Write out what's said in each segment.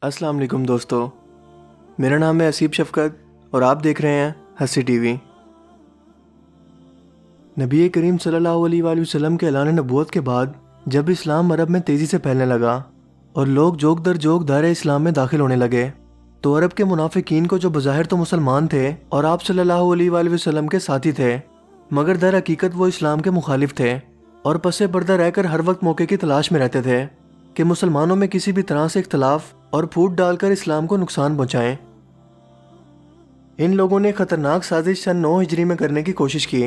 अस्सलाम वालेकुम दोस्तों, मेरा नाम है असीब शफ़क़त और आप देख रहे हैं हंसी टीवी। नबी करीम सल्लल्लाहु अलैहि वसल्लम के ऐलान नबूवत के बाद जब इस्लाम अरब में तेज़ी से फैलने लगा और लोग जोग दर जोग दायरे इस्लाम में दाखिल होने लगे, तो अरब के मुनाफिकीन को, जो बज़ाहिर तो मुसलमान थे और आप सल्लल्लाहु अलैहि वसल्लम के साथी थे, मगर दर हकीकत वो इस्लाम के मुखालिफ थे और पसे पर्दा रहकर हर वक्त मौके की तलाश में रहते थे कि मुसलमानों में किसी भी तरह से इख्तलाफ और फूट डालकर इस्लाम को नुकसान पहुँचाएं। इन लोगों ने खतरनाक साजिश सन 9 हिजरी में करने की कोशिश की,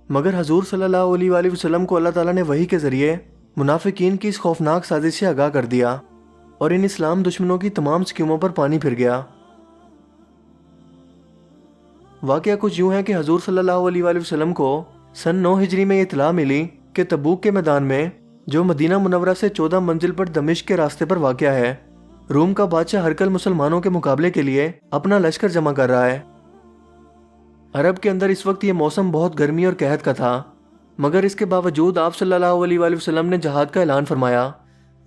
मगर हजूर सल्लल्लाहु अलैहि वसल्लम को अल्लाह ताला ने वही के ज़रिए मुनाफिकीन की इस खौफनाक साजिश से आगाह कर दिया और इन इस्लाम दुश्मनों की तमाम स्कीमों पर पानी फिर गया। वाक़या कुछ यूँ है कि हजूर सल्लल्लाहु अलैहि वसल्लम को सन 9 हिजरी में इतला मिली कि तबूक के मैदान में, जो मदीना मुनव्वरा से 14 मंजिल पर दमिश्क के रास्ते पर वाक़या है, रूम का बादशाह हरकल मुसलमानों के मुकाबले के लिए अपना लश्कर जमा कर रहा है। अरब के अंदर इस वक्त ये मौसम बहुत गर्मी और कहत का था, मगर इसके बावजूद आप सल्लल्लाहु अलैहि वसल्लम ने जहाद का ऐलान फरमाया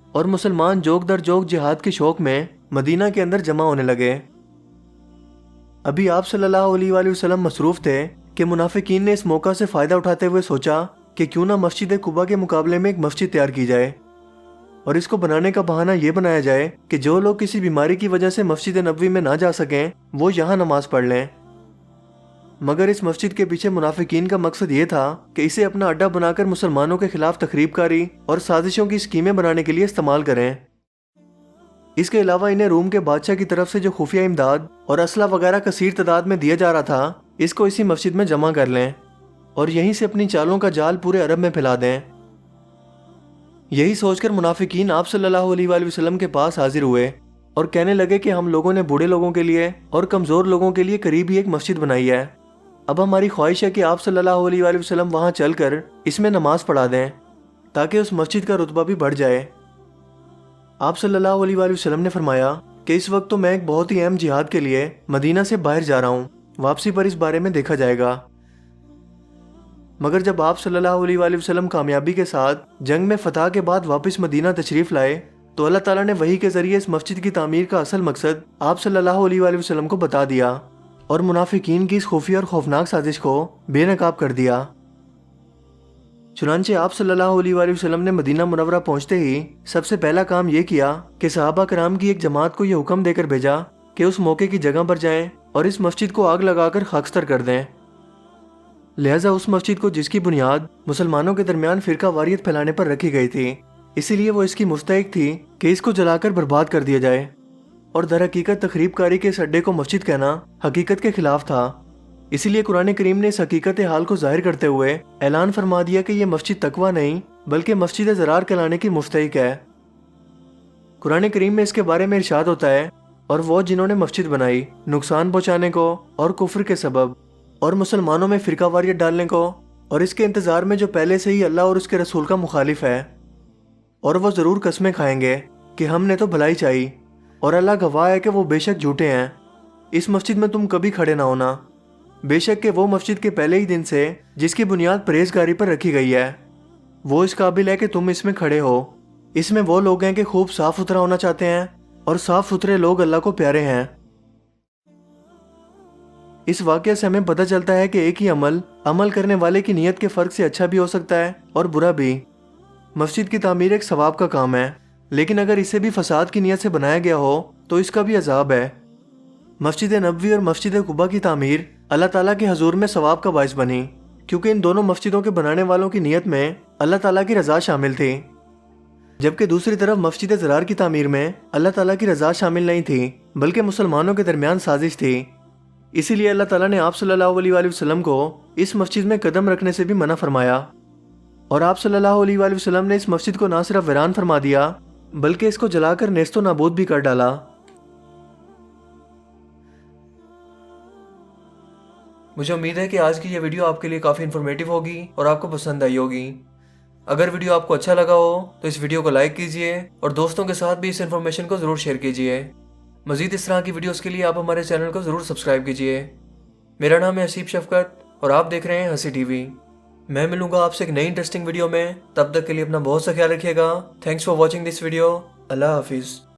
और मुसलमान जोग दर जोग जिहाद के शौक में मदीना के अंदर जमा होने लगे। अभी आप सल्लल्लाहु अलैहि वसल्लम मसरूफ़ थे कि मुनाफिकीन ने इस मौका से फ़ायदा उठाते हुए सोचा कि क्यों ना मस्जिद कुबा के मुकाबले में एक मस्जिद तैयार की जाए और इसको बनाने का बहाना ये बनाया जाए कि जो लोग किसी बीमारी की वजह से मस्जिद नबवी में ना जा सकें, वो यहाँ नमाज पढ़ लें। मगर इस मस्जिद के पीछे मुनाफिकीन का मकसद ये था कि इसे अपना अड्डा बनाकर मुसलमानों के खिलाफ तखरीबकारी और साजिशों की स्कीमें बनाने के लिए इस्तेमाल करें। इसके अलावा इन्हें रूम के बादशाह की तरफ से जो खुफिया इमदाद और असला वगैरह कसीर तादाद में दिया जा रहा था, इसको इसी मस्जिद में जमा कर लें और यहीं से अपनी चालों का जाल पूरे अरब में फैला दें। यही सोचकर मुनाफिकीन आप सल्लल्लाहु अलैहि वसल्लम के पास हाजिर हुए और कहने लगे कि हम लोगों ने बूढ़े लोगों के लिए और कमज़ोर लोगों के लिए करीब ही एक मस्जिद बनाई है। अब हमारी ख्वाहिश है कि आप सल्लल्लाहु अलैहि वसल्लम वहाँ चलकर इसमें नमाज पढ़ा दें ताकि उस मस्जिद का रुतबा भी बढ़ जाए। आप सल्लल्लाहु अलैहि वसल्लम ने फरमाया कि इस वक्त तो मैं एक बहुत ही अहम जिहाद के लिए मदीना से बाहर जा रहा हूँ, वापसी पर इस बारे में देखा जाएगा। मगर जब आप सल्लल्लाहु अलैहि वसल्लम कामयाबी के साथ जंग में फतह के बाद वापस मदीना तशरीफ़ लाए, तो अल्लाह ताला ने वही के ज़रिए इस मस्जिद की तामीर का असल मकसद आप सल्लल्लाहु अलैहि वसल्लम को बता दिया और मुनाफिकीन की इस खुफिया और खौफनाक साजिश को बेनकाब कर दिया। चुनांचे आप सल्लल्लाहु अलैहि वसल्लम ने मदीना मुनव्वरा पहुंचते ही सबसे पहला काम ये किया कि सहाबा कराम की एक जमात को यह हुक्म देकर भेजा कि उस मौके की जगह पर जाएं और इस मस्जिद को आग लगाकर खाकस्तर कर दें। लिहाजा उस मस्जिद को, जिसकी बुनियाद मुसलमानों के दरमियान फिरका वारियत फैलाने पर रखी गई थी, इसीलिए वो इसकी मुस्तहिक थी कि इसको जलाकर बर्बाद कर दिया जाए। और दर हकीकत तखरीबकारी के इस अड्डे को मस्जिद कहना हकीकत के खिलाफ था। इसीलिए कुरान करीम ने इस हकीकत हाल को जाहिर करते हुए ऐलान फरमा दिया कि यह मस्जिद तकवा नहीं बल्कि मस्जिद ज़रार कहलाने की मुस्तहिक है। कुरान करीम में इसके बारे में इरशाद होता है, और वो जिन्होंने मस्जिद बनाई नुकसान पहुँचाने को और कुफ्र के सबब और मुसलमानों में फिरका वारियत डालने को और इसके इंतज़ार में जो पहले से ही अल्लाह और उसके रसूल का मुखालिफ है, और वो ज़रूर कस्में खाएंगे कि हमने तो भलाई चाहिए और अल्लाह गवाह है कि वो बेशक झूठे हैं। इस मस्जिद में तुम कभी खड़े ना होना, बेशक कि वो मस्जिद के पहले ही दिन से जिसकी बुनियाद परहेजगारी पर रखी गई है, वो इस काबिल है कि तुम इसमें खड़े हो। इसमें वो लोग हैं कि खूब साफ सुथरा होना चाहते हैं और साफ सुथरे लोग अल्लाह को प्यारे हैं। इस वाक़ये से हमें पता चलता है कि एक ही अमल करने वाले की नीयत के फ़र्क से अच्छा भी हो सकता है और बुरा भी। मस्जिद की तामीर एक सवाब का काम है, लेकिन अगर इसे भी फसाद की नीयत से बनाया गया हो तो इसका भी अजाब है। मस्जिद नबवी और मस्जिद कुबा की तामीर अल्लाह ताला के हजूर में सवाब का बाइस बनी, क्योंकि इन दोनों मस्जिदों के बनाने वालों की नीयत में अल्लाह ताला की रज़ा शामिल थी, जबकि दूसरी तरफ मस्जिद ज़रार की तामीर में अल्लाह ताला की रज़ा शामिल नहीं थी बल्कि मुसलमानों के दरमियान साजिश थी। इसीलिए अल्लाह ताला ने आप सल्लल्लाहु अलैहि वसल्लम को इस मस्जिद में कदम रखने से भी मना फरमाया और आप सल्लल्लाहु अलैहि वसल्लम ने इस मस्जिद को ना सिर्फ वीरान फरमा दिया बल्कि इसको जलाकर नेस्तो नाबूद भी कर डाला। मुझे उम्मीद है कि आज की यह वीडियो आपके लिए काफ़ी इन्फॉर्मेटिव होगी और आपको पसंद आई होगी। अगर वीडियो आपको अच्छा लगा हो तो इस वीडियो को लाइक कीजिए और दोस्तों के साथ भी इस इन्फॉर्मेशन को ज़रूर शेयर कीजिए। मज़ीद इस तरह की वीडियोस के लिए आप हमारे चैनल को ज़रूर सब्सक्राइब कीजिए। मेरा नाम है असीब शफ़क़त और आप देख रहे हैं हंसी टीवी। मैं मिलूंगा आपसे एक नई इंटरेस्टिंग वीडियो में। तब तक के लिए अपना बहुत सा ख्याल रखिएगा। Thanks for watching this video. अल्लाह हाफिज़।